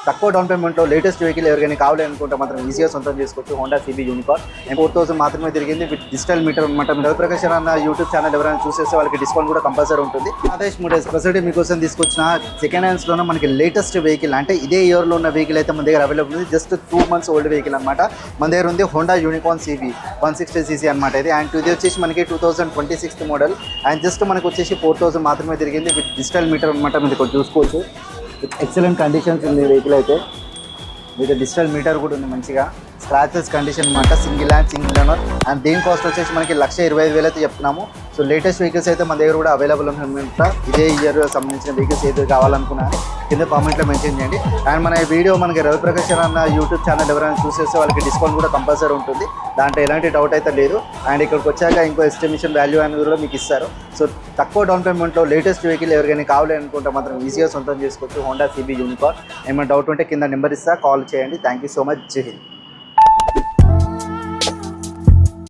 తక్కువ down పేమెంట్లో latest vehicle ఎవరికైనా కావాలి అనుకుంటే మాత్రం ఈజీగా సొంతం చేసుకోవచ్చు. హోండా సిబి యూనికార్న్ 4000 మాత్రమే తిరిగింది విత్ డిజిటల్ మీటర్ అనమాట. రవిప్రకాష్ అన్న యూట్యూబ్ ఛానల్ ఎవరైనా చూసేస్తే వాళ్ళకి డిస్కౌంట్ కూడా కంపల్సరీ ఉంటుంది. ఆదేశ్ మోటార్స్ ప్రజెంట్ మీకోసం తీసుకొచ్చిన సెకండ్ హ్యాండ్స్లోనే మనకి లేటెస్ట్ వెహికల్ అంటే ఇదే ఇయర్లో ఉన్న వెహికల్ అయితే మన దగ్గర అవైలబుల్ ఉంది. జస్ట్ 2 months ఓల్డ్ వెహికల్ అనమాట. మన దగ్గర ఉంది హోండా యూనికార్న్ సిబి 160cc అనమాట. ఇది అండ్ ఇది వచ్చేసి మనకి 2026 మోడల్ అండ్ జస్ట్ మనకు వచ్చేసి 4000 మాత్రమే తిరిగింది విత్ డిజిటల్ మీటర్ అనమాట. మీరు ఇక్కడ చూసుకోవచ్చు. ఎక్సలెంట్ కండిషన్స్ ఉంది వెహికల్ అయితే. మీకు డిజిటల్ మీటర్ కూడా ఉంది మంచిగా. స్క్రాచెస్ కండిషన్ అనమాట. సింగిల్ ఓనర్ అండ్ దీని కాస్ట్ వచ్చేసి మనకి 1,25,000 అయితే చెప్తున్నాము. సో లేటెస్ట్ వెహికల్స్ అయితే మన దగ్గర కూడా అవైలబుల్ ఉందన్నమాట. ఇదే ఇయర్ సంబంధించిన వెహికల్స్ ఏది కావాలనుకున్నా కింద కామెంట్లో మెన్షన్ చేయండి. అండ్ మన ఈ వీడియో మనకి రవిప్రకాష్ అన్న యూట్యూబ్ ఛానల్ ఎవరైనా చూసేస్తే వాళ్ళకి డిస్కౌంట్ కూడా కంపల్సరీ ఉంటుంది. దాంట్లో ఎలాంటి డౌట్ అయితే లేదు. అండ్ ఇక్కడికి వచ్చాక ఇంకో ఎస్టిమేషన్ వాల్యూ అనేది కూడా మీకు ఇస్తారు. సో తక్కువ డౌన్ పేమెంట్లో లేటెస్ట్ వెహికల్ ఎవరికైనా కావాలి అనుకుంటే మాత్రం ఈజీగా సొంతం చేసుకోవచ్చు. Honda CB Unicorn. ఏమైనా డౌట్ ఉంటే కింద నెంబర్ ఇస్తా, కాల్ చేయండి. Thank you so much. జై హింద్.